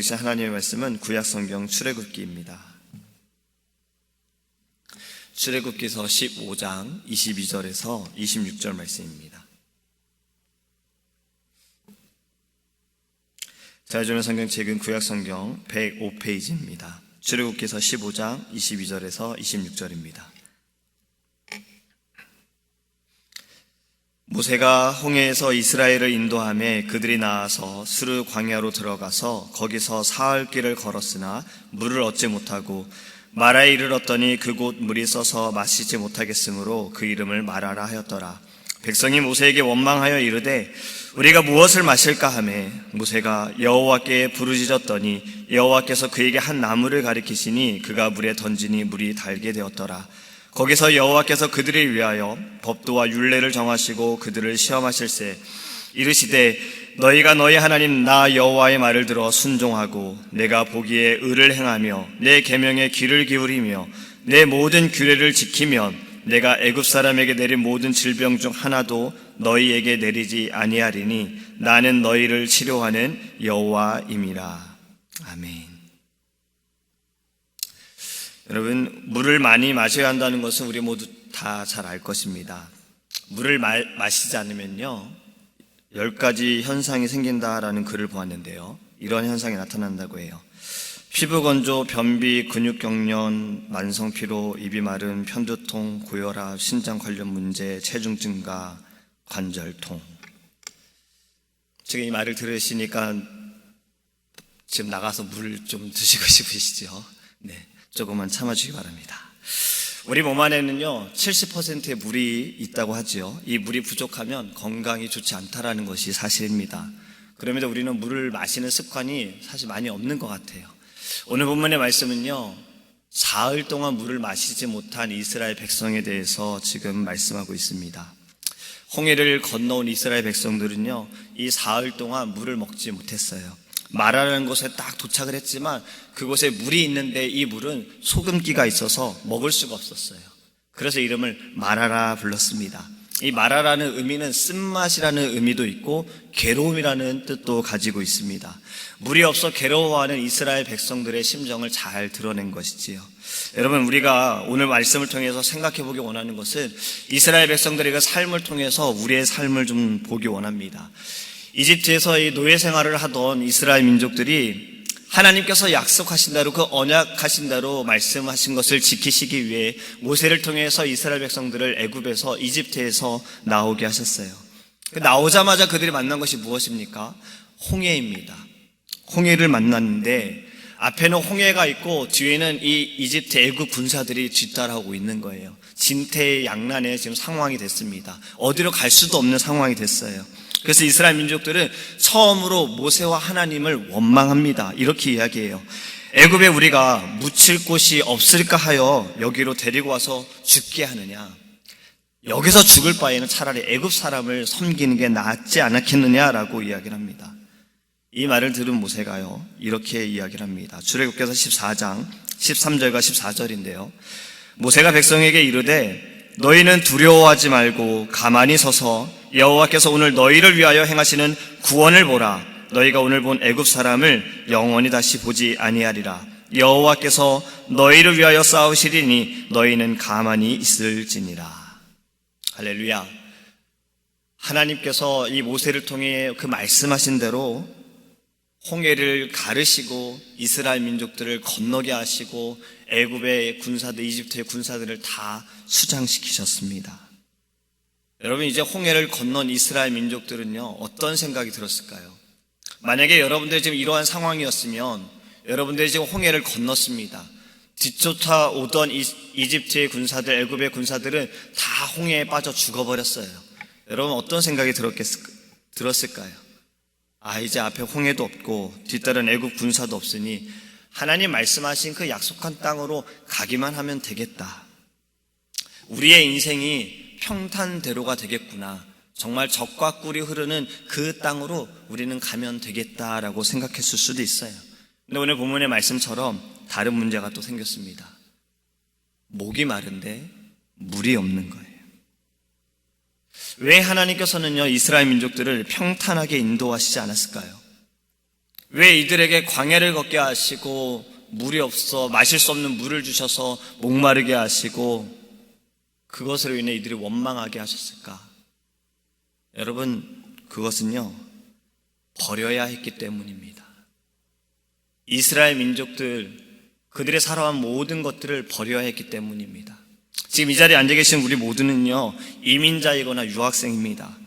우리에게 주신 하나님의 말씀은 구약성경 출애굽기입니다. 출애굽기서 15장 22절에서 26절 말씀입니다. 제가 주는 성경책은 구약성경 105페이지입니다. 출애굽기서 15장 22절에서 26절입니다. 모세가 홍해에서 이스라엘을 인도하며 그들이 나아서 스르 광야로 들어가서 거기서 사흘 길을 걸었으나 물을 얻지 못하고 마라에 이르렀더니 그곳 물이 써서 마시지 못하겠으므로 그 이름을 마라라 하였더라. 백성이 모세에게 원망하여 이르되 우리가 무엇을 마실까 하매 모세가 여호와께 부르짖었더니 여호와께서 그에게 한 나무를 가리키시니 그가 물에 던지니 물이 달게 되었더라. 거기서 여호와께서 그들을 위하여 법도와 율례를 정하시고 그들을 시험하실세 이르시되 너희가 너희 하나님 나 여호와의 말을 들어 순종하고 내가 보기에 의를 행하며 내 계명에 귀를 기울이며 내 모든 규례를 지키면 내가 애굽 사람에게 내린 모든 질병 중 하나도 너희에게 내리지 아니하리니 나는 너희를 치료하는 여호와임이라. 아멘. 여러분, 물을 많이 마셔야 한다는 것은 우리 모두 다 잘 알 것입니다. 물을 마시지 않으면요 10가지 현상이 생긴다라는 글을 보았는데요, 이런 현상이 나타난다고 해요. 피부 건조, 변비, 근육경련, 만성피로, 입이 마름, 편두통, 고혈압, 신장 관련 문제, 체중 증가, 관절통. 지금 이 말을 들으시니까 지금 나가서 물 좀 드시고 싶으시죠? 네, 조금만 참아주시기 바랍니다. 우리 몸 안에는요 70%의 물이 있다고 하죠. 이 물이 부족하면 건강이 좋지 않다라는 것이 사실입니다. 그럼에도 우리는 물을 마시는 습관이 사실 많이 없는 것 같아요. 오늘 본문의 말씀은요 사흘 동안 물을 마시지 못한 이스라엘 백성에 대해서 지금 말씀하고 있습니다. 홍해를 건너온 이스라엘 백성들은요 이 사흘 동안 물을 먹지 못했어요. 마라라는 곳에 딱 도착을 했지만 그곳에 물이 있는데 이 물은 소금기가 있어서 먹을 수가 없었어요. 그래서 이름을 마라라 불렀습니다. 이 마라라는 의미는 쓴맛이라는 의미도 있고 괴로움이라는 뜻도 가지고 있습니다. 물이 없어 괴로워하는 이스라엘 백성들의 심정을 잘 드러낸 것이지요. 여러분, 우리가 오늘 말씀을 통해서 생각해 보기 원하는 것은 이스라엘 백성들의 그 삶을 통해서 우리의 삶을 좀 보기 원합니다. 이집트에서 이 노예 생활을 하던 이스라엘 민족들이 하나님께서 약속하신 대로 그 언약하신 대로 말씀하신 것을 지키시기 위해 모세를 통해서 이스라엘 백성들을 애굽에서 이집트에서 나오게 하셨어요. 나오자마자 그들이 만난 것이 무엇입니까? 홍해입니다. 홍해를 만났는데 앞에는 홍해가 있고 뒤에는 이 이집트 애굽 군사들이 뒤따라오고 있는 거예요. 진퇴양난의 지금 상황이 됐습니다. 어디로 갈 수도 없는 상황이 됐어요. 그래서 이스라엘 민족들은 처음으로 모세와 하나님을 원망합니다. 이렇게 이야기해요. 애굽에 우리가 묻힐 곳이 없을까 하여 여기로 데리고 와서 죽게 하느냐, 여기서 죽을 바에는 차라리 애굽 사람을 섬기는 게 낫지 않았겠느냐라고 이야기를 합니다. 이 말을 들은 모세가요 이렇게 이야기를 합니다. 출애굽기서 14장 13절과 14절인데요 모세가 백성에게 이르되 너희는 두려워하지 말고 가만히 서서 여호와께서 오늘 너희를 위하여 행하시는 구원을 보라. 너희가 오늘 본 애굽 사람을 영원히 다시 보지 아니하리라. 여호와께서 너희를 위하여 싸우시리니 너희는 가만히 있을지니라. 할렐루야. 하나님께서 이 모세를 통해 그 말씀하신 대로 홍해를 가르시고 이스라엘 민족들을 건너게 하시고 애굽의 군사들, 이집트의 군사들을 다 수장시키셨습니다. 여러분, 이제 홍해를 건넌 이스라엘 민족들은요 어떤 생각이 들었을까요? 만약에 여러분들이 지금 이러한 상황이었으면 여러분들이 지금 홍해를 건넜습니다. 뒤쫓아오던 이집트의 군사들, 애굽의 군사들은 다 홍해에 빠져 죽어버렸어요. 여러분, 어떤 생각이 들었을까요? 이제 앞에 홍해도 없고 뒤따른 애굽 군사도 없으니 하나님 말씀하신 그 약속한 땅으로 가기만 하면 되겠다. 우리의 인생이 평탄대로가 되겠구나. 정말 젖과 꿀이 흐르는 그 땅으로 우리는 가면 되겠다라고 생각했을 수도 있어요. 근데 오늘 본문의 말씀처럼 다른 문제가 또 생겼습니다. 목이 마른데 물이 없는 거예요. 왜 하나님께서는요 이스라엘 민족들을 평탄하게 인도하시지 않았을까요? 왜 이들에게 광야를 걷게 하시고 물이 없어 마실 수 없는 물을 주셔서 목마르게 하시고 그것으로 인해 이들이 원망하게 하셨을까? 여러분, 그것은요, 버려야 했기 때문입니다. 이스라엘 민족들, 그들의 살아온 모든 것들을 버려야 했기 때문입니다. 지금 이 자리에 앉아 계신 우리 모두는요, 이민자이거나 유학생입니다.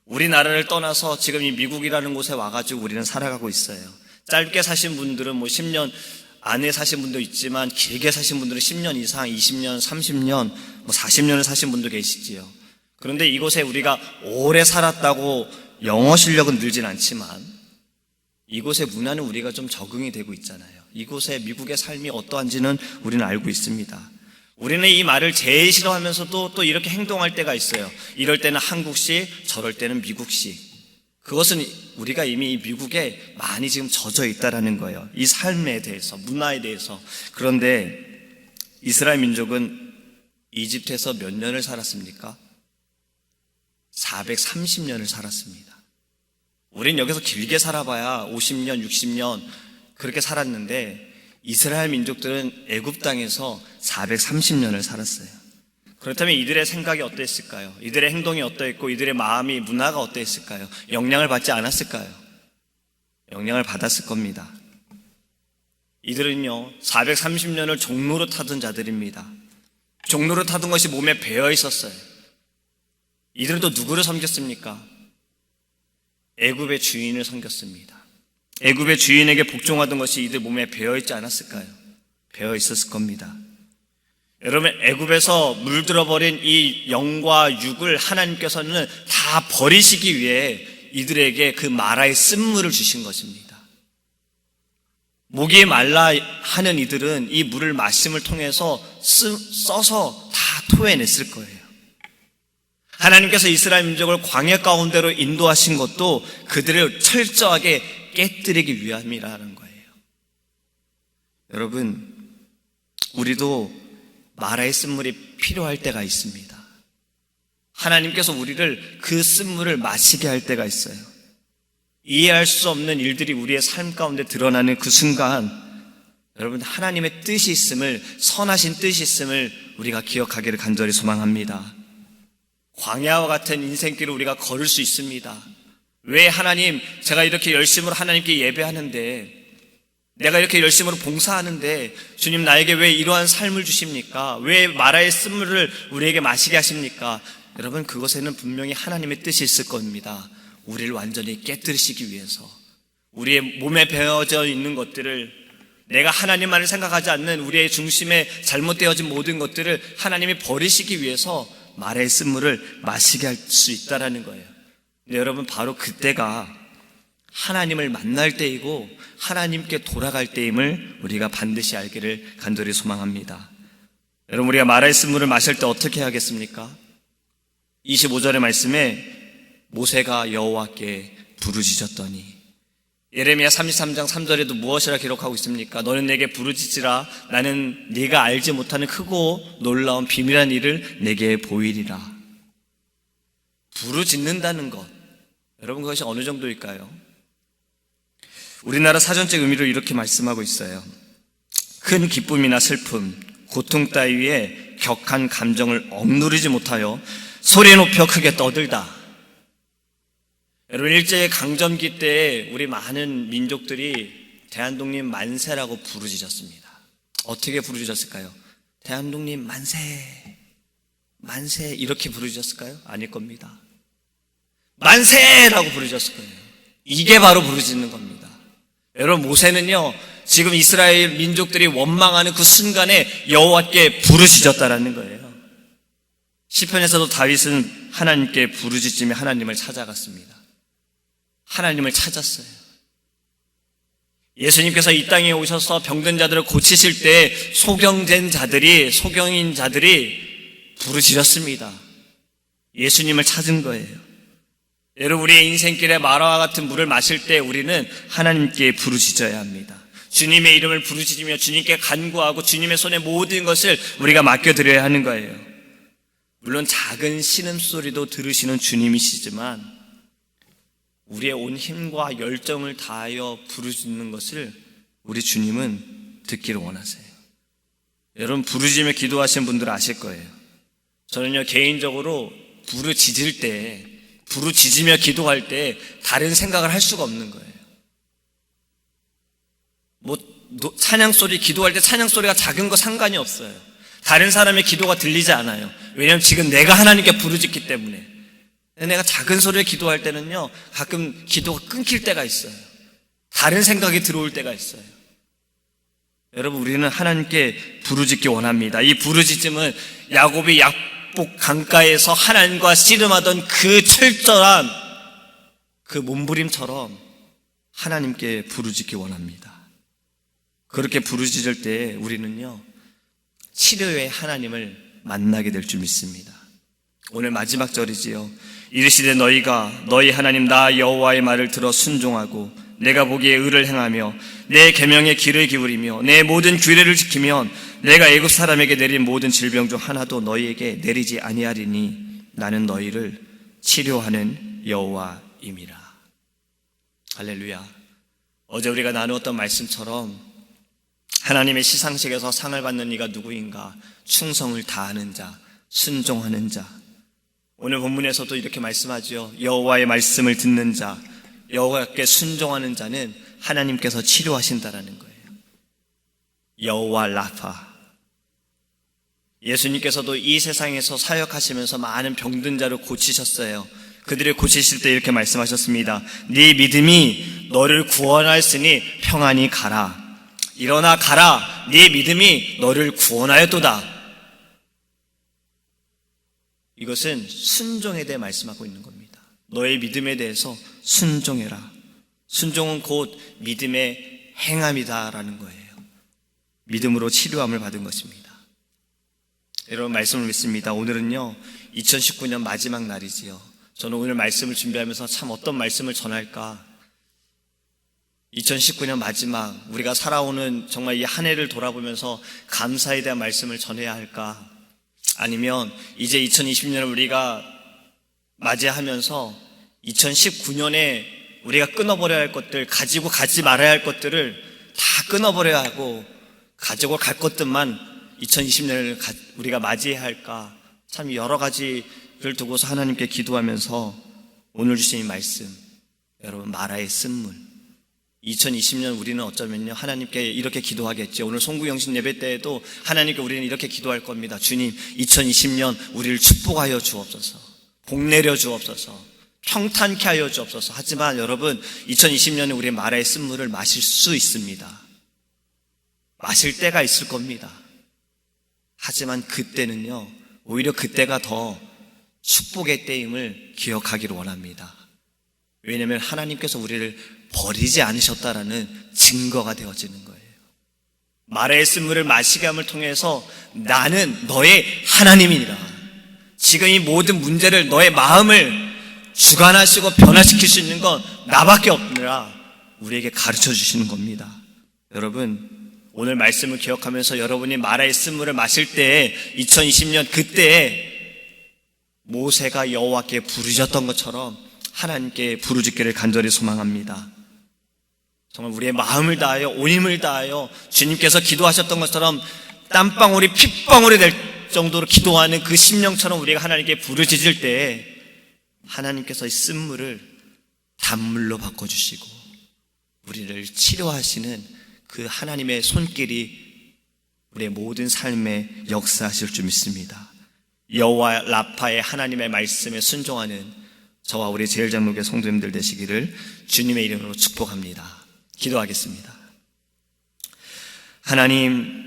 우리나라를 떠나서 지금 이 미국이라는 곳에 와가지고 우리는 살아가고 있어요. 짧게 사신 분들은 10년 안에 사신 분도 있지만 길게 사신 분들은 10년 이상, 20년, 30년, 40년을 사신 분도 계시지요. 그런데 이곳에 우리가 오래 살았다고 영어 실력은 늘진 않지만 이곳의 문화는 우리가 좀 적응이 되고 있잖아요. 이곳의 미국의 삶이 어떠한지는 우리는 알고 있습니다. 우리는 이 말을 제일 싫어하면서도 또 이렇게 행동할 때가 있어요. 이럴 때는 한국식, 저럴 때는 미국식. 그것은 우리가 이미 미국에 많이 지금 젖어 있다라는 거예요. 이 삶에 대해서, 문화에 대해서. 그런데 이스라엘 민족은 이집트에서 몇 년을 살았습니까? 430년을 살았습니다. 우린 여기서 길게 살아봐야 50년, 60년 그렇게 살았는데 이스라엘 민족들은 애굽 땅에서 430년을 살았어요. 그렇다면 이들의 생각이 어땠을까요? 이들의 행동이 어떠했고 이들의 마음이, 문화가 어떠했을까요? 영향을 받지 않았을까요? 영향을 받았을 겁니다. 이들은요, 430년을 종로로 타던 자들입니다. 종로로 타던 것이 몸에 배어 있었어요. 이들은 또 누구를 섬겼습니까? 애굽의 주인을 섬겼습니다. 애굽의 주인에게 복종하던 것이 이들 몸에 배어 있지 않았을까요? 배어 있었을 겁니다. 여러분, 애굽에서 물들어버린 이 영과 육을 하나님께서는 다 버리시기 위해 이들에게 그 마라의 쓴물을 주신 것입니다. 목이 말라 하는 이들은 이 물을 마심을 통해서 써서 다 토해냈을 거예요. 하나님께서 이스라엘 민족을 광야 가운데로 인도하신 것도 그들을 철저하게 깨뜨리기 위함이라는 거예요. 여러분, 우리도 마라의 쓴물이 필요할 때가 있습니다. 하나님께서 우리를 그 쓴물을 마시게 할 때가 있어요. 이해할 수 없는 일들이 우리의 삶 가운데 드러나는 그 순간 여러분, 하나님의 뜻이 있음을, 선하신 뜻이 있음을 우리가 기억하기를 간절히 소망합니다. 광야와 같은 인생길을 우리가 걸을 수 있습니다. 왜 하나님, 제가 이렇게 열심으로 하나님께 예배하는데, 내가 이렇게 열심으로 봉사하는데 주님 나에게 왜 이러한 삶을 주십니까? 왜 마라의 쓴물을 우리에게 마시게 하십니까? 여러분, 그것에는 분명히 하나님의 뜻이 있을 겁니다. 우리를 완전히 깨뜨리시기 위해서, 우리의 몸에 배어져 있는 것들을, 내가 하나님만을 생각하지 않는 우리의 중심에 잘못되어진 모든 것들을 하나님이 버리시기 위해서 마라의 쓴물을 마시게 할 수 있다는 거예요. 근데 여러분, 바로 그때가 하나님을 만날 때이고 하나님께 돌아갈 때임을 우리가 반드시 알기를 간절히 소망합니다. 여러분, 우리가 마라의 쓴물을 마실 때 어떻게 하겠습니까? 25절의 말씀에 모세가 여호와께 부르짖었더니, 예레미야 33장 3절에도 무엇이라 기록하고 있습니까? 너는 내게 부르짖으라. 나는 네가 알지 못하는 크고 놀라운 비밀한 일을 내게 보이리라. 부르짖는다는 것, 여러분, 그것이 어느 정도일까요? 우리나라 사전적 의미로 이렇게 말씀하고 있어요. 큰 기쁨이나 슬픔, 고통 따위에 격한 감정을 억누르지 못하여 소리 높여 크게 떠들다. 여러분, 일제강점기 때 우리 많은 민족들이 대한독립 만세라고 부르짖었습니다. 어떻게 부르짖었을까요? 대한독립 만세, 만세 이렇게 부르짖었을까요? 아닐 겁니다. 만세라고 부르짖었을 거예요. 이게 바로 부르짖는 겁니다. 여러분, 모세는요, 지금 이스라엘 민족들이 원망하는 그 순간에 여호와께 부르짖었다라는 거예요. 시편에서도 다윗은 하나님께 부르짖으며 하나님을 찾아갔습니다. 하나님을 찾았어요. 예수님께서 이 땅에 오셔서 병든 자들을 고치실 때 소경인 자들이 부르짖었습니다. 예수님을 찾은 거예요. 여러분, 우리의 인생길에 마라와 같은 물을 마실 때 우리는 하나님께 부르짖어야 합니다. 주님의 이름을 부르짖으며 주님께 간구하고 주님의 손에 모든 것을 우리가 맡겨드려야 하는 거예요. 물론 작은 신음소리도 들으시는 주님이시지만 우리의 온 힘과 열정을 다하여 부르짖는 것을 우리 주님은 듣기를 원하세요. 여러분, 부르짖으며 기도하시는 분들은 아실 거예요. 저는요, 개인적으로 부르짖으며 기도할 때 다른 생각을 할 수가 없는 거예요. 찬양 소리, 기도할 때 찬양 소리가 작은 거 상관이 없어요. 다른 사람의 기도가 들리지 않아요. 왜냐하면 지금 내가 하나님께 부르짖기 때문에. 내가 작은 소리에 기도할 때는요, 가끔 기도가 끊길 때가 있어요. 다른 생각이 들어올 때가 있어요. 여러분, 우리는 하나님께 부르짖기 원합니다. 이 부르짖음은 야곱이 약복 강가에서 하나님과 씨름하던 그 철저한 그 몸부림처럼 하나님께 부르짖기 원합니다. 그렇게 부르짖을 때 우리는요, 치료의 하나님을 만나게 될 줄 믿습니다. 오늘 마지막 절이지요. 이르시되 너희가 너희 하나님 나 여호와의 말을 들어 순종하고 내가 보기에 의를 행하며 내 계명에 귀를 기울이며 내 모든 규례를 지키면 내가 애굽 사람에게 내린 모든 질병 중 하나도 너희에게 내리지 아니하리니 나는 너희를 치료하는 여호와임이라. 할렐루야. 어제 우리가 나누었던 말씀처럼 하나님의 시상식에서 상을 받는 이가 누구인가? 충성을 다하는 자, 순종하는 자. 오늘 본문에서도 이렇게 말씀하죠. 여호와의 말씀을 듣는 자, 여호와께 순종하는 자는 하나님께서 치료하신다라는 거예요. 여호와 라파. 예수님께서도 이 세상에서 사역하시면서 많은 병든 자를 고치셨어요. 그들을 고치실 때 이렇게 말씀하셨습니다. 네 믿음이 너를 구원하였으니 평안히 가라. 일어나 가라. 네 믿음이 너를 구원하였도다. 이것은 순종에 대해 말씀하고 있는 겁니다. 너의 믿음에 대해서 순종해라. 순종은 곧 믿음의 행함이다라는 거예요. 믿음으로 치료함을 받은 것입니다. 여러분, 말씀을 믿습니다. 오늘은요, 2019년 마지막 날이지요. 저는 오늘 말씀을 준비하면서 참 어떤 말씀을 전할까? 2019년 마지막, 우리가 살아오는 정말 이 한 해를 돌아보면서 감사에 대한 말씀을 전해야 할까? 아니면 이제 2020년을 우리가 맞이하면서 2019년에 우리가 끊어버려야 할 것들, 가지고 가지 말아야 할 것들을 다 끊어버려야 하고 가지고 갈 것들만 2020년을 우리가 맞이해야 할까? 참 여러 가지를 두고서 하나님께 기도하면서 오늘 주신 이 말씀, 여러분, 마라의 쓴물. 2020년 우리는 어쩌면요, 하나님께 이렇게 기도하겠죠. 오늘 송구영신 예배 때에도 하나님께 우리는 이렇게 기도할 겁니다. 주님, 2020년 우리를 축복하여 주옵소서, 복 내려 주옵소서, 평탄케 하여 주옵소서. 하지만 여러분, 2020년에 우리의 마라의 쓴물을 마실 수 있습니다. 마실 때가 있을 겁니다. 하지만 그때는요, 오히려 그때가 더 축복의 때임을 기억하기를 원합니다. 왜냐하면 하나님께서 우리를 버리지 않으셨다라는 증거가 되어지는 거예요. 마라의 쓴물을 마시게 함을 통해서 나는 너의 하나님이니라. 지금 이 모든 문제를, 너의 마음을 주관하시고 변화시킬 수 있는 건 나밖에 없느라 우리에게 가르쳐 주시는 겁니다. 여러분, 오늘 말씀을 기억하면서 여러분이 마라의 쓴물을 마실 때 2020년 그때에 모세가 여호와께 부르짖었던 것처럼 하나님께 부르짖기를 간절히 소망합니다. 정말 우리의 마음을 다하여 온 힘을 다하여 주님께서 기도하셨던 것처럼 땀방울이 핏방울이 될 정도로 기도하는 그 심령처럼 우리가 하나님께 부르짖을 때 하나님께서 이 쓴물을 단물로 바꿔주시고 우리를 치료하시는 그 하나님의 손길이 우리의 모든 삶에 역사하실 줄 믿습니다. 여호와 라파의 하나님의 말씀에 순종하는 저와 우리 제일장로교 성도님들 되시기를 주님의 이름으로 축복합니다. 기도하겠습니다. 하나님,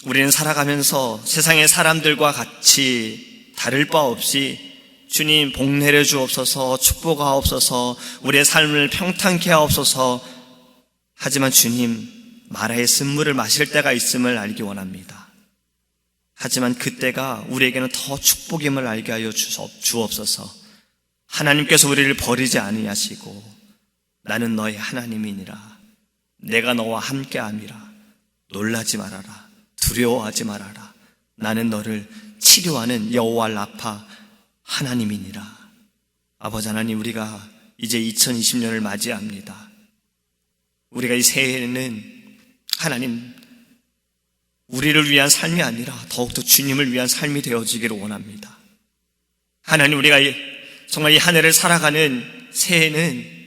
우리는 살아가면서 세상의 사람들과 같이 다를 바 없이 주님 복 내려 주옵소서, 축복하옵소서, 우리의 삶을 평탄케 하옵소서. 하지만 주님, 마라의 쓴물을 마실 때가 있음을 알기 원합니다. 하지만 그때가 우리에게는 더 축복임을 알게 하여 주옵소서. 하나님께서 우리를 버리지 아니하시고 나는 너의 하나님이니라. 내가 너와 함께함이라. 놀라지 말아라. 두려워하지 말아라. 나는 너를 치료하는 여호와 라파 하나님이니라. 아버지 하나님, 우리가 이제 2020년을 맞이합니다. 우리가 이 새해에는 하나님, 우리를 위한 삶이 아니라 더욱더 주님을 위한 삶이 되어지기를 원합니다. 하나님, 우리가 정말 이 한 해를 살아가는 새해는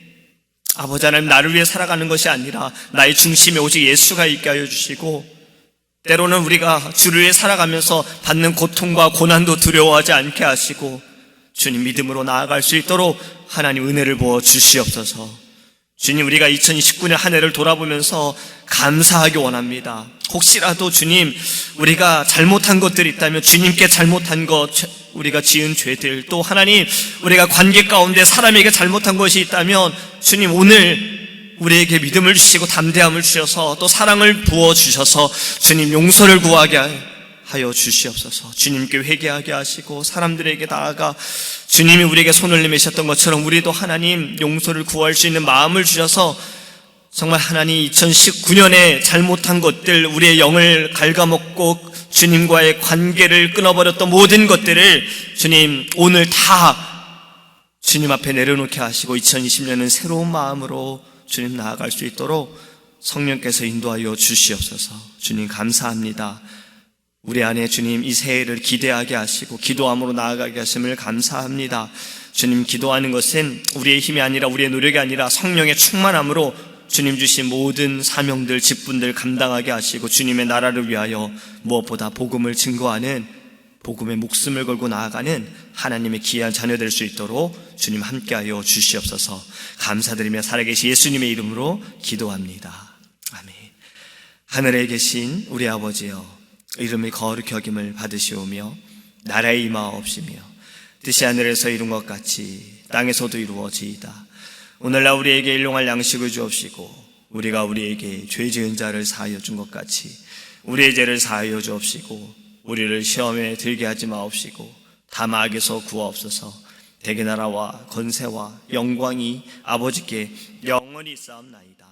아버지 하나님, 나를 위해 살아가는 것이 아니라 나의 중심에 오직 예수가 있게 하여 주시고, 때로는 우리가 주를 위해 살아가면서 받는 고통과 고난도 두려워하지 않게 하시고 주님 믿음으로 나아갈 수 있도록 하나님 은혜를 부어 주시옵소서. 주님, 우리가 2029년 한 해를 돌아보면서 감사하기 원합니다. 혹시라도 주님, 우리가 잘못한 것들이 있다면 주님께 잘못한 것, 우리가 지은 죄들, 또 하나님, 우리가 관계 가운데 사람에게 잘못한 것이 있다면 주님, 오늘 우리에게 믿음을 주시고 담대함을 주셔서 또 사랑을 부어주셔서 주님 용서를 구하게 하여 주시옵소서. 주님께 회개하게 하시고 사람들에게 나아가 주님이 우리에게 손을 내미셨던 것처럼 우리도 하나님 용서를 구할 수 있는 마음을 주셔서 정말 하나님 2019년에 잘못한 것들, 우리의 영을 갉아먹고 주님과의 관계를 끊어버렸던 모든 것들을 주님 오늘 다 주님 앞에 내려놓게 하시고 2020년은 새로운 마음으로 주님 나아갈 수 있도록 성령께서 인도하여 주시옵소서. 주님 감사합니다. 우리 안에 주님 이 새해를 기대하게 하시고 기도함으로 나아가게 하심을 감사합니다. 주님, 기도하는 것은 우리의 힘이 아니라 우리의 노력이 아니라 성령의 충만함으로 주님 주신 모든 사명들, 직분들 감당하게 하시고 주님의 나라를 위하여 무엇보다 복음을 증거하는, 복음의 목숨을 걸고 나아가는 하나님의 귀한 자녀 될 수 있도록 주님 함께하여 주시옵소서. 감사드리며 살아계신 예수님의 이름으로 기도합니다. 아멘. 하늘에 계신 우리 아버지여, 이름이 거룩히 여김을 받으시오며 나라의 임하옵시며 뜻이 하늘에서 이룬 것 같이 땅에서도 이루어지이다. 오늘날 우리에게 일용할 양식을 주옵시고 우리가 우리에게 죄 지은 자를 사하여 준 것 같이 우리의 죄를 사하여 주옵시고 우리를 시험에 들게 하지 마옵시고 다만 악에서 구하옵소서. 대개 나라와 권세와 영광이 아버지께 영원히 있사옵나이다.